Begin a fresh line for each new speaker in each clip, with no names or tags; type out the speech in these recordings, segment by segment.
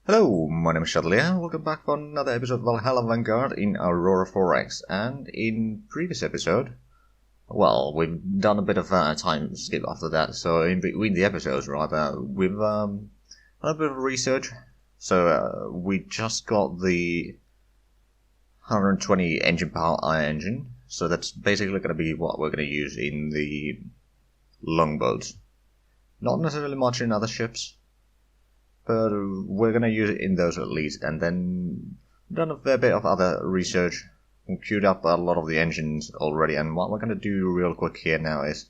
Hello, my name is Zhatelier. Welcome back for another episode of Valhalla Vanguard in Aurora 4X. And in previous episode, well, we've done a bit of a time skip after that. So in between the episodes, rather, we've done a bit of research. So we just got the 120 engine power I engine. So that's basically going to be what we're going to use in the longboats. Not necessarily much in other ships, but we're going to use it in those at least. And then done a fair bit of other research and queued up a lot of the engines already. And what we're going to do real quick here now is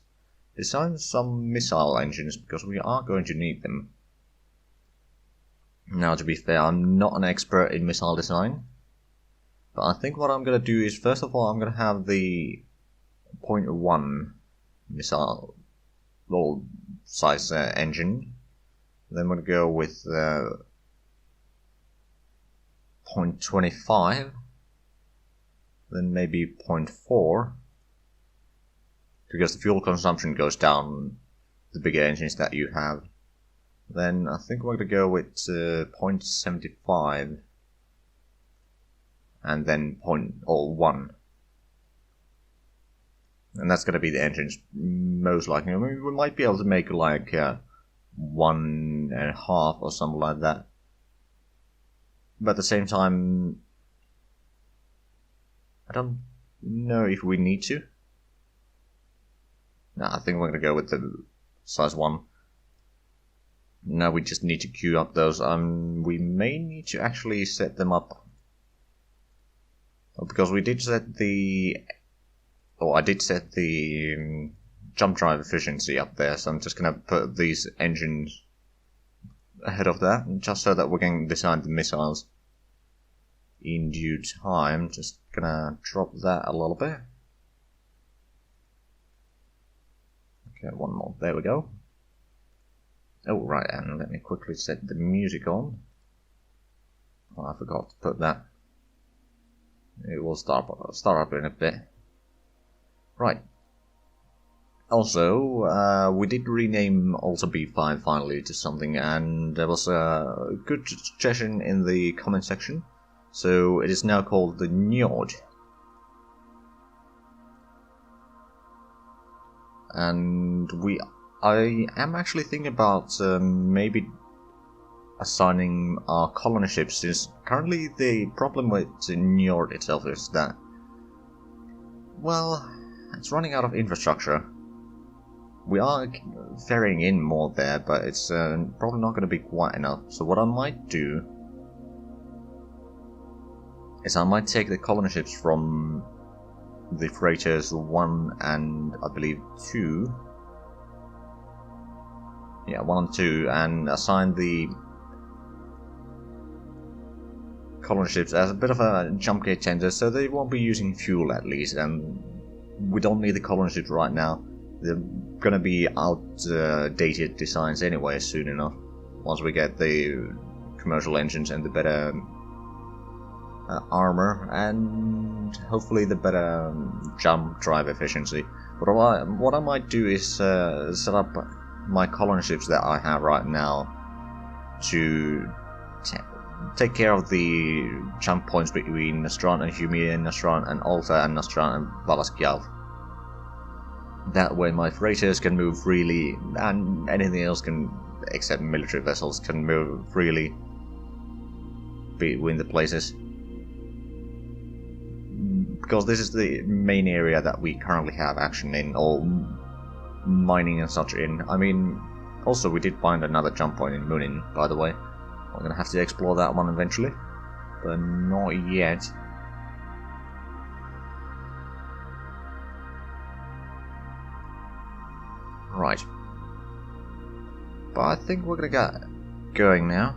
design some missile engines, because we are going to need them. Now, to be fair, I'm not an expert in missile design, but I think what I'm going to do is, first of all, I'm going to have the 0.1 missile size engine. Then I'm going to go with 0.25, then maybe 0.4, because the fuel consumption goes down the bigger engines that you have. Then I think we're going to go with 0.75, and then 0.1. And that's going to be the engines, most likely. I mean, we might be able to make like 1.5 or something like that. But at the same time, I don't know if we need to. No, I think we're going to go with the size 1. Now we just need to queue up those. We may need to actually set them up, because we did set the... I did set the jump drive efficiency up there, so I'm just going to put these engines ahead of that, just so that we can design the missiles in due time. Just going to drop that a little bit. Okay, one more. There we go. Oh, right, and let me quickly set the music on. Oh, I forgot to put that. It will start up in a bit. Right. Also, we did rename Alta B5 finally to something, and there was a good suggestion in the comment section. So it is now called the Njord. And I am actually thinking about maybe assigning our colony ships, since currently the problem with the Njord itself is that, well, it's running out of infrastructure. We are ferrying in more there, but it's probably not going to be quite enough. So what I might do is I might take the colony ships from the freighters 1 and I believe 2. Yeah, 1 and 2, and assign the colony ships as a bit of a jump gate tender, so they won't be using fuel at least, and we don't need the colony ships right now. They're gonna be outdated designs anyway soon enough, once we get the commercial engines and the better armor, and hopefully the better jump drive efficiency. But what I might do is set up my colony ships that I have right now to take care of the jump points between Nostran and Humir, Nostran and Alta, and Nostran and Valaskjalf. That way my freighters can move freely, and anything else can, except military vessels, can move freely between the places. Because this is the main area that we currently have action in, or mining and such in. I mean, also we did find another jump point in Munin, by the way. We're gonna have to explore that one eventually, but not yet. Right. But I think we're gonna get going now.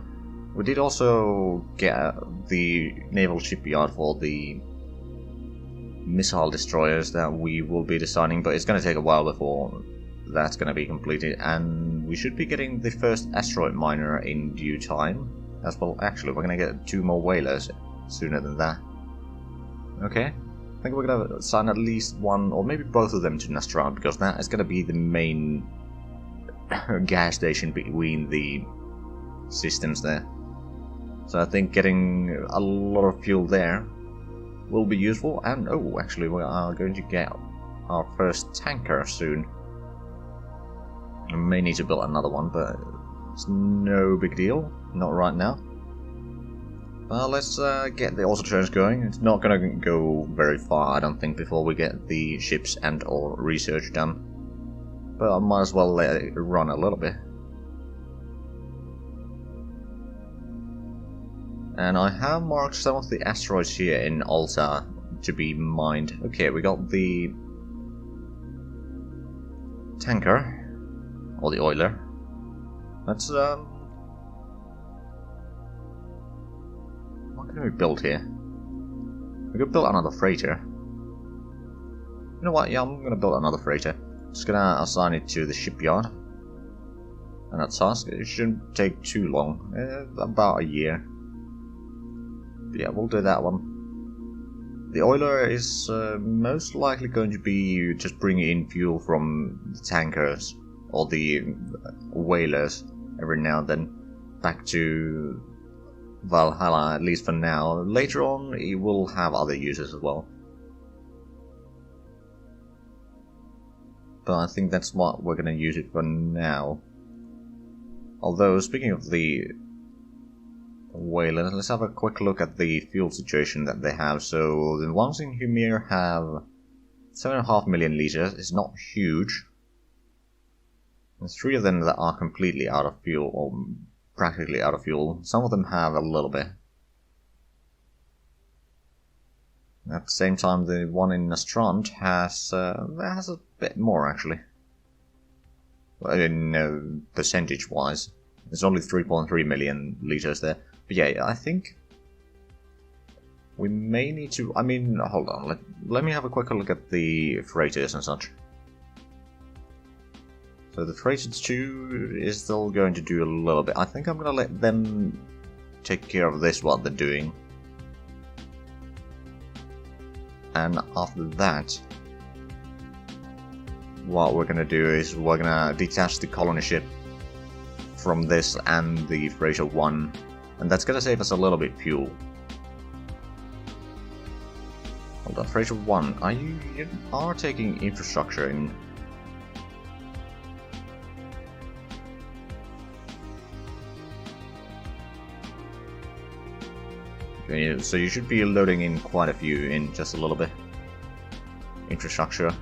We did also get the naval shipyard for the missile destroyers that we will be designing, but it's gonna take a while before that's gonna be completed, and we should be getting the first asteroid miner in due time as well. Actually, we're gonna get 2 more whalers sooner than that. Okay, I think we're gonna assign at least one, or maybe both of them to Nostran, because that is gonna be the main gas station between the systems there. So I think getting a lot of fuel there will be useful. And oh, actually we are going to get our first tanker soon. I may need to build another one, but it's no big deal. Not right now. Well, let's get the auto turns going. It's not gonna go very far, I don't think, before we get the ships and or research done. But I might as well let it run a little bit. And I have marked some of the asteroids here in Alta to be mined. Okay, we got the tanker, or the oiler. Let's what can we build here? We could build another freighter. You know what? Yeah, I'm gonna build another freighter. Just gonna assign it to the shipyard. And that task, it shouldn't take too long. About a year. But yeah, we'll do that one. The oiler is most likely going to be just bringing in fuel from the tankers or the whalers every now and then back to Valhalla, at least for now. Later on, it will have other uses as well. But I think that's what we're going to use it for now. Although, speaking of the whaler, let's have a quick look at the fuel situation that they have. So, the ones in Humir have 7.5 million liters. It's not huge. There's 3 of them that are completely out of fuel, or practically out of fuel. Some of them have a little bit. At the same time, the one in Nastrand has a bit more, actually. In percentage-wise. There's only 3.3 million liters there. But yeah, I think we may need to... I mean, hold on. Let me have a quick look at the freighters and such. So the freighter 2 is still going to do a little bit. I think I'm going to let them take care of this, what they're doing. And after that, what we're going to do is we're going to detach the colony ship from this and the freighter 1. And that's going to save us a little bit fuel. Hold on, freighter 1, you are taking infrastructure in... So you should be loading in quite a few in just a little bit. Infrastructure.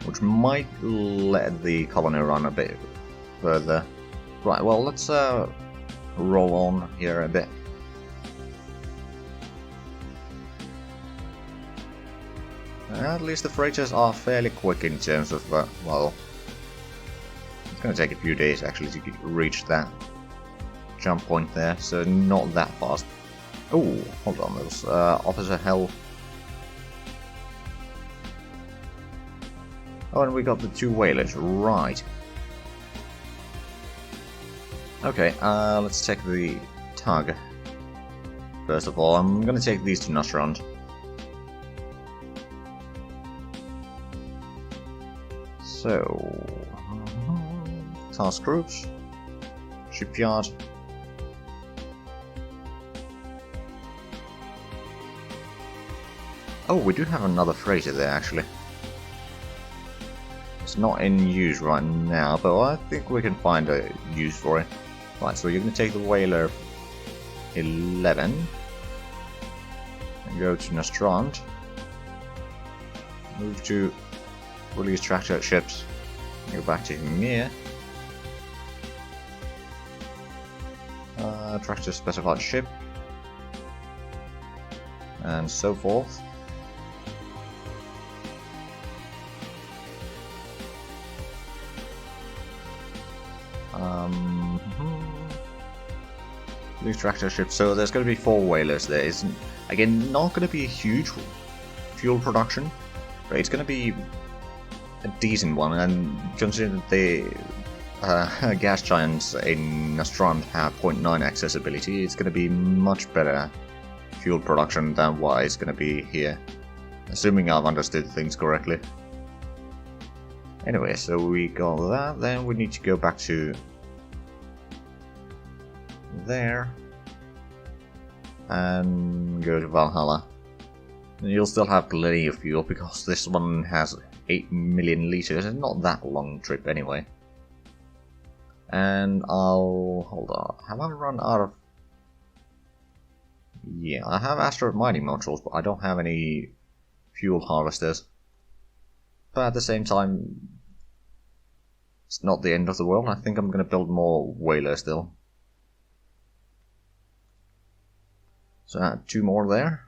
Which might let the colony run a bit further. Right, well, let's roll on here a bit. At least the freighters are fairly quick in terms of, well... It's gonna take a few days actually to reach that jump point there, so not that fast. Oh, hold on, there's Officer Hell. Oh, and we got the 2 whalers, right. Okay, let's take the tug. First of all, I'm gonna take these to Nastrand. So... task groups. Shipyard. Oh, we do have another freighter there, actually. It's not in use right now, but I think we can find a use for it. Right, so you're going to take the whaler 11 and go to Nastrand. Move to release tractor ships. Go back to Humir. Tractor specified ship. And so forth. These tractor ships. So there's going to be 4 whalers there. It's, again, not going to be a huge fuel production, but it's going to be a decent one. And considering the gas giants in Nastrand have 0.9 accessibility, it's going to be much better fuel production than what it's going to be here. Assuming I've understood things correctly. Anyway, so we got that. Then we need to go back to there. And go to Valhalla. And you'll still have plenty of fuel because this one has 8 million liters. It's not that long trip anyway. And hold on. Have I run out of... Yeah, I have asteroid mining modules, but I don't have any fuel harvesters. But at the same time, it's not the end of the world. I think I'm gonna build more whalers still. So add 2 more there.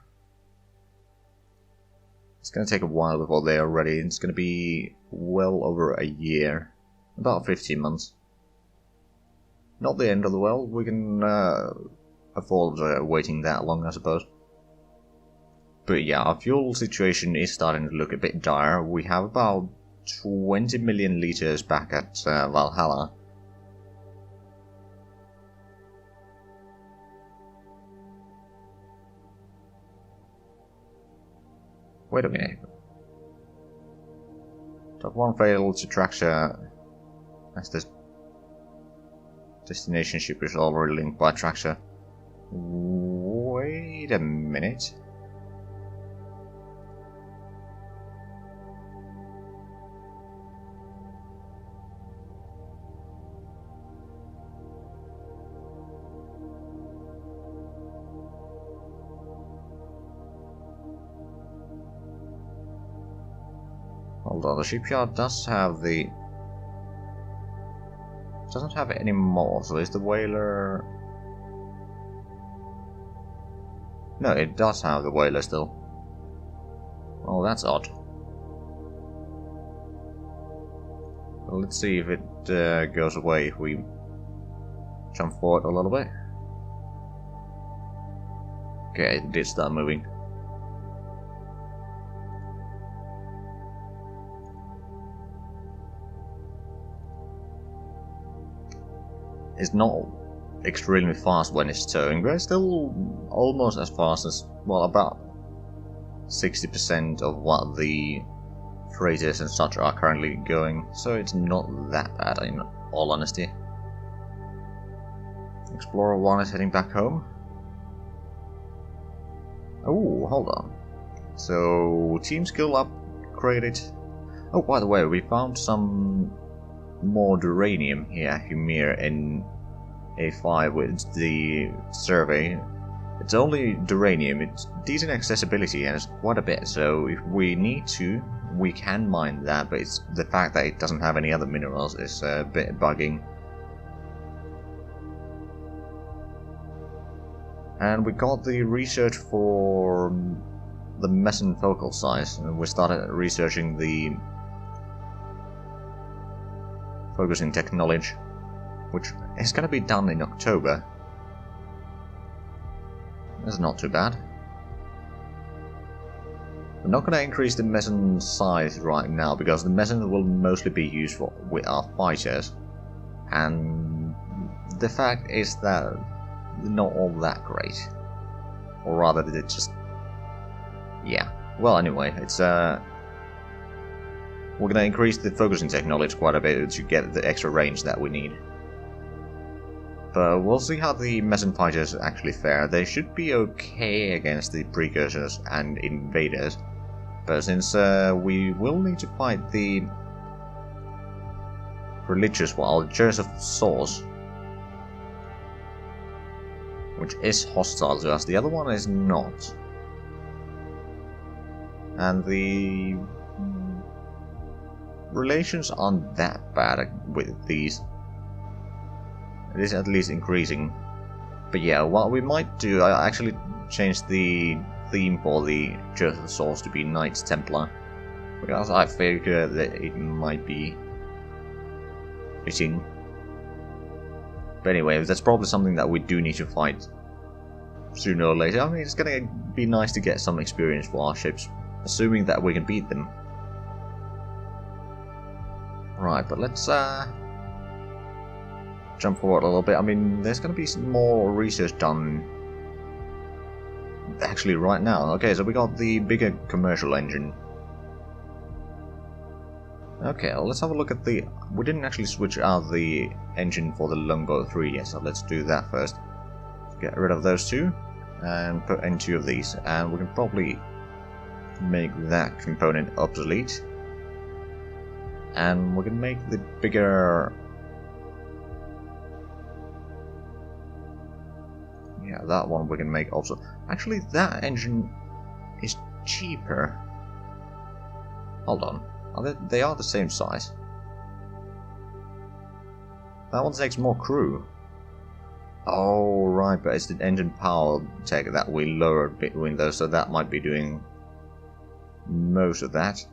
It's gonna take a while before they are ready. It's gonna be well over a year. About 15 months. Not the end of the world. We can afford waiting that long, I suppose. But yeah, our fuel situation is starting to look a bit dire. We have about 20 million liters back at Valhalla. Wait a minute. Top 1 failed to Traxxas as this destination ship is already linked by Traxxas. Wait a minute. Hold on, the shipyard does have the... doesn't have it anymore, so is the whaler... No, it does have the whaler still. Oh, that's odd. Well, let's see if it goes away if we jump forward a little bit. Okay, it did start moving. It's not extremely fast when it's towing, but it's still almost as fast as, well, about 60% of what the freighters and such are currently going, so it's not that bad in all honesty. Explorer 1 is heading back home. Oh, hold on. So, team skill upgraded. Oh, by the way, we found some more duranium here, Humir, in A5 with the survey. It's only duranium, it's decent accessibility and it's quite a bit, so if we need to, we can mine that, but it's the fact that it doesn't have any other minerals is a bit bugging. And we got the research for the mesofocal size, and we started researching the focusing technology, which is going to be done in October. That's not too bad. We're not going to increase the meson size right now, because the meson will mostly be used for with our fighters, and the fact is that they're not all that great, or rather they're just, yeah. Well, anyway, it's we're going to increase the focusing technology quite a bit to get the extra range that we need. But we'll see how the meson fighters actually fare. They should be okay against the precursors and invaders, but since we will need to fight the religious one, Joseph Source, which is hostile to us, the other one is not. And the relations aren't that bad with these. It is at least increasing. But yeah, what we might do, I actually changed the theme for the Joseph Source to be Knights Templar, because I figure that it might be fitting. But anyway, that's probably something that we do need to fight sooner or later. I mean, it's gonna be nice to get some experience for our ships, assuming that we can beat them. Right, but let's jump forward a little bit. I mean, there's gonna be some more research done actually right now. Okay, so we got the bigger commercial engine. Okay, well, let's have a look at the... We didn't actually switch out the engine for the Longbow 3 yet, so let's do that first. get rid of those two and put in 2 of these, and we can probably make that component obsolete, and we can make the bigger, yeah, that one we can make also. Actually, that engine is cheaper. Hold on, they are the same size. That one takes more crew. Oh, right, but it's the engine power tech that we lowered between those, so that might be doing most of that.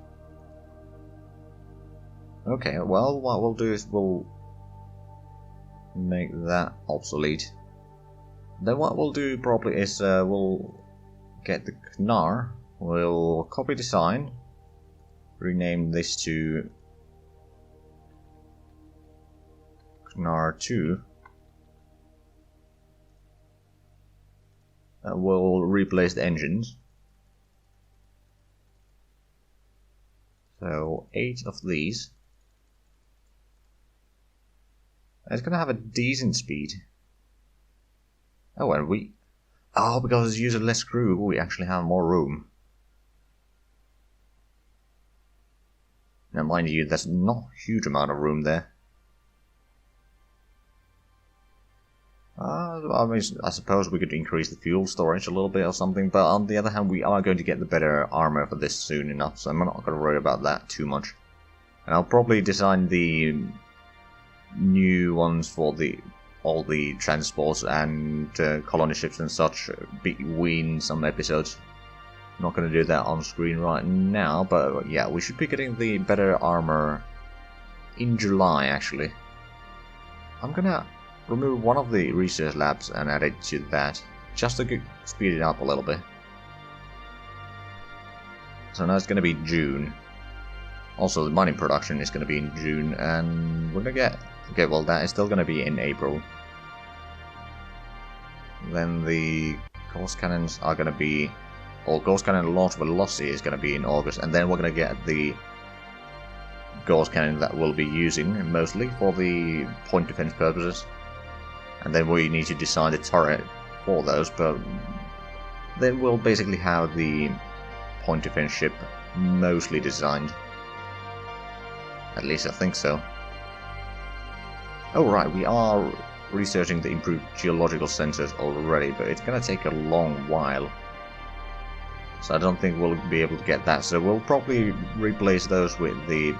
Okay, well, what we'll do is we'll make that obsolete. Then what we'll do probably is we'll get the Knar, we'll copy design, rename this to Knar 2. We'll replace the engines. So 8 of these. It's gonna have a decent speed. Oh, and because it's using less crew, we actually have more room. Now, mind you, there's not a huge amount of room there. I mean, I suppose we could increase the fuel storage a little bit or something, but on the other hand, we are going to get the better armor for this soon enough, so I'm not going to worry about that too much. And I'll probably design the new ones for all the transports and colony ships and such between some episodes. I'm not going to do that on screen right now, but yeah, we should be getting the better armor in July, actually. I'm gonna remove one of the research labs and add it to that, just to speed it up a little bit. So now it's going to be June. Also, the mining production is going to be in June, and we're going to get... Okay, well, that is still going to be in April. Then the ghost cannons are going to be... Well, ghost cannon launch velocity is going to be in August, and then we're going to get the ghost cannon that we'll be using mostly for the point defense purposes. And then we need to design the turret for those, but then we'll basically have the point defense ship mostly designed. At least I think so. Oh right, we are researching the improved geological sensors already, but it's gonna take a long while. So I don't think we'll be able to get that, so we'll probably replace those with the...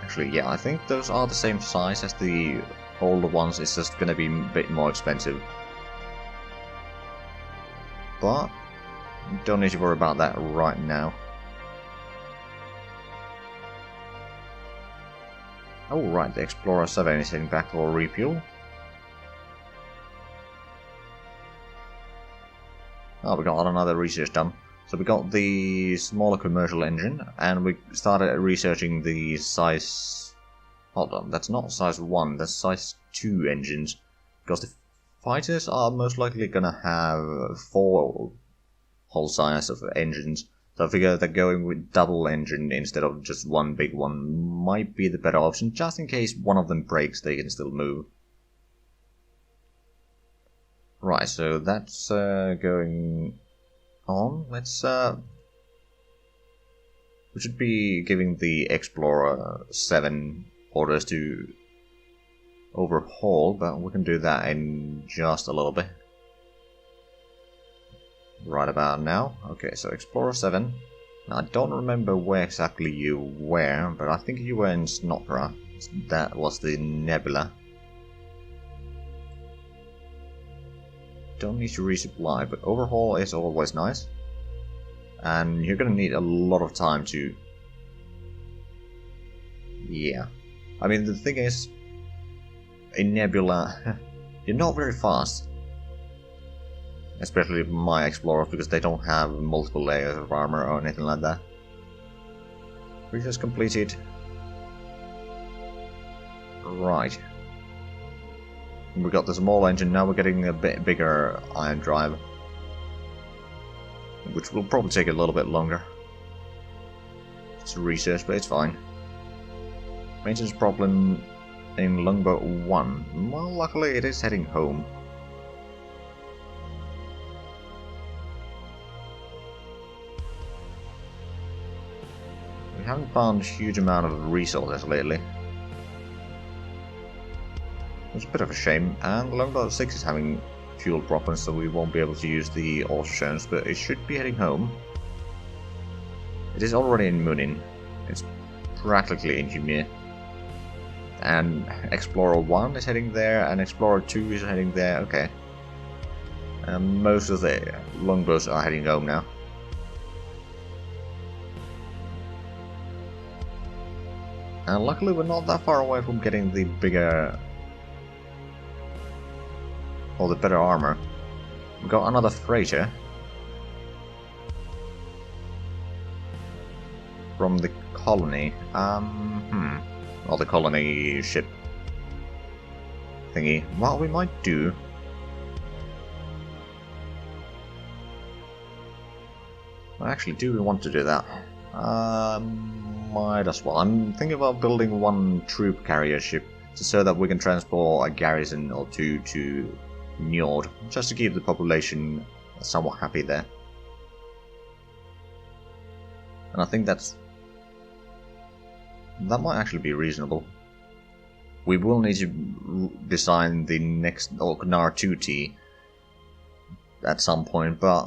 Actually, yeah, I think those are the same size as the older ones, it's just gonna be a bit more expensive. But, don't need to worry about that right now. Oh right, the Explorer 7 is heading back for refuel. Oh, we got another research done. So we got the smaller commercial engine, and we started researching the size... Hold on, that's not size 1, that's size 2 engines. Because the fighters are most likely gonna have 4 whole size of engines. So I figure that going with double engine instead of just one big one might be the better option, just in case one of them breaks, they can still move. Right, so that's going on. Let's we should be giving the Explorer 7 orders to overhaul, but we can do that in just a little bit. Right about now. Okay, so Explorer 7. Now, I don't remember where exactly you were, but I think you were in Snopra. That was the nebula. Don't need to resupply, but overhaul is always nice. And you're gonna need a lot of time to... Yeah. I mean, the thing is, in Nebula, you're not very fast. Especially my Explorers, because they don't have multiple layers of armor or anything like that. We just completed. Right. We got the small engine, now we're getting a bit bigger ion drive. Which will probably take a little bit longer. It's a research, but it's fine. Maintenance problem in Longboat 1? Well, luckily it is heading home. We haven't found a huge amount of resources lately. It's a bit of a shame, and Longboat 6 is having fuel problems, so we won't be able to use the Oceans, but it should be heading home. It is already in Munin. It's practically in Ymir. And Explorer 1 is heading there, and Explorer 2 is heading there, okay. And most of the longboats are heading home now. And luckily we're not that far away from getting the bigger... or the better armor. We got another freighter. From the colony. Or the colony ship thingy. What we might do... Actually, do we want to do that? Might as well. I'm thinking about building one troop carrier ship so that we can transport a garrison or two to Njord, just to keep the population somewhat happy there. And I think that might actually be reasonable. We will need to design the next Gnar 2T at some point, but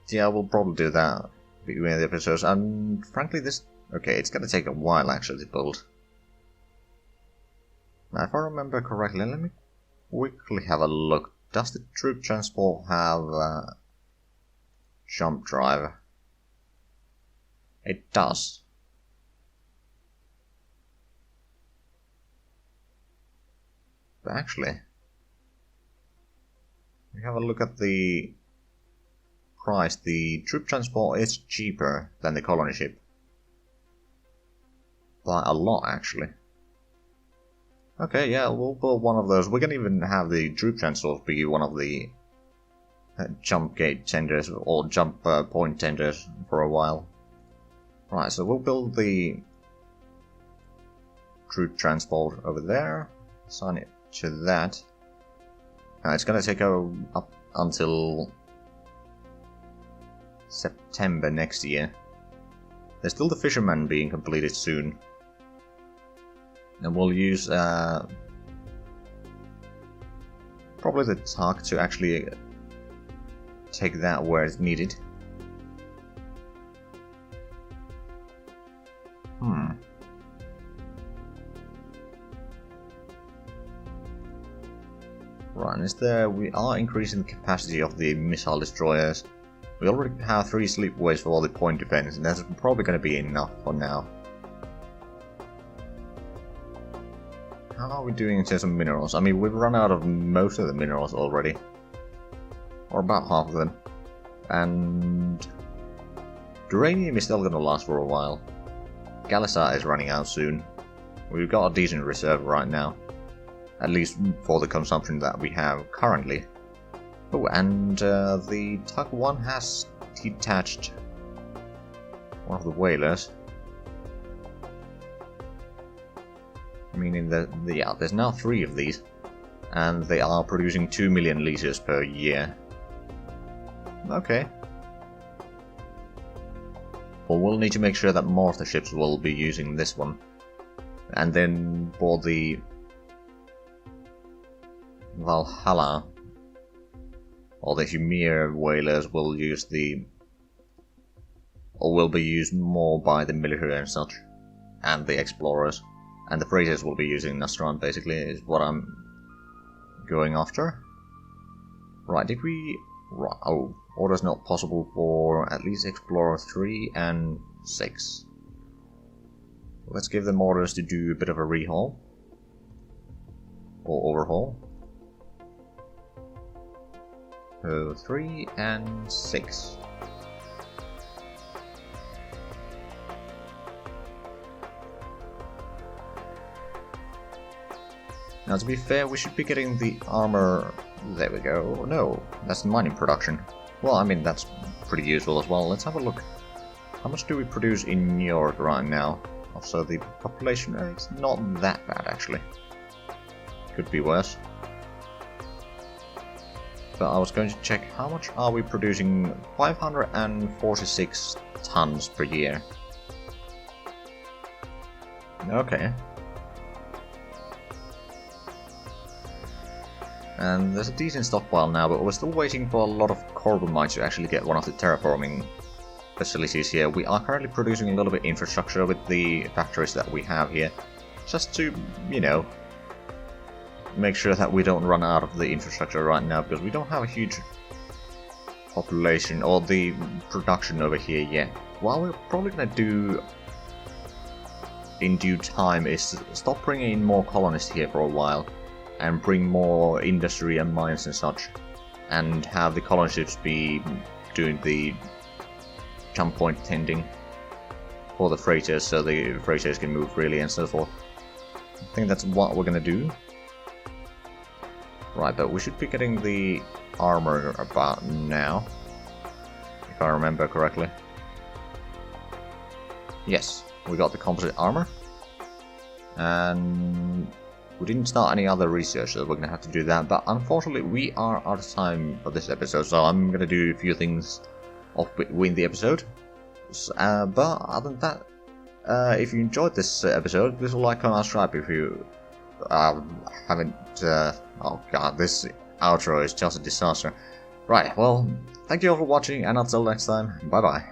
yeah, we'll probably do that between the episodes. And frankly, it's gonna take a while actually to build. Now, if I remember correctly, let me quickly have a look. Does the troop transport have jump drive? It does. But actually, we have a look at the price. The troop transport is cheaper than the colony ship. By a lot, actually. Okay, yeah, we'll build one of those. We can even have the troop transport be one of the jump gate tenders or jump point tenders for a while. Right, so we'll build the troop transport over there. Assign it to that. Now it's gonna take up until September next year. There's still the fisherman being completed soon. And we'll use probably the TAC to actually take that where it's needed. Right, and we are increasing the capacity of the missile destroyers. We already have 3 sleepaways for all the point defense, and that's probably going to be enough for now. How are we doing in terms of minerals? I mean, we've run out of most of the minerals already. Or about half of them. And uranium is still going to last for a while. Gallicite is running out soon. We've got a decent reserve right now. At least for the consumption that we have currently. Oh, and the TUC 1 has detached one of the whalers. Meaning that, yeah, there's now 3 of these. And they are producing 2 million liters per year. Okay. Well, we'll need to make sure that more of the ships will be using this one. And then for the Valhalla, or the Ymir whalers will use will be used more by the military and such, and the explorers, and the freighters will be using Nastran, basically, is what I'm going after. Right, did we... Right, oh, order's not possible for at least Explorer 3 and 6. Let's give them orders to do a bit of a rehaul. Or overhaul. 3 and 6. Now, to be fair, we should be getting the armor... There we go. No, that's mining production. Well, I mean, that's pretty useful as well. Let's have a look. How much do we produce in Njord right now? Also, the population rate's not that bad, actually. Could be worse. But I was going to check how much are we producing. 546 tons per year. Okay. And there's a decent stockpile now, but we're still waiting for a lot of carbon mines to actually get one of the terraforming facilities here. We are currently producing a little bit of infrastructure with the factories that we have here, just to, you know, make sure that we don't run out of the infrastructure right now, because we don't have a huge population or the production over here yet. What we're probably going to do in due time is stop bringing in more colonists here for a while, and bring more industry and mines and such, and have the colony ships be doing the jump point tending for the freighters, so the freighters can move freely and so forth. I think that's what we're gonna do. Right, but we should be getting the armor about now, if I remember correctly. Yes, we got the composite armor, and we didn't start any other research, so we're gonna have to do that. But unfortunately, we are out of time for this episode, so I'm gonna do a few things off between the episode. But other than that, if you enjoyed this episode, please like, comment, and subscribe if you haven't. Oh god, this outro is just a disaster. Right, well, thank you all for watching, and until next time, bye bye.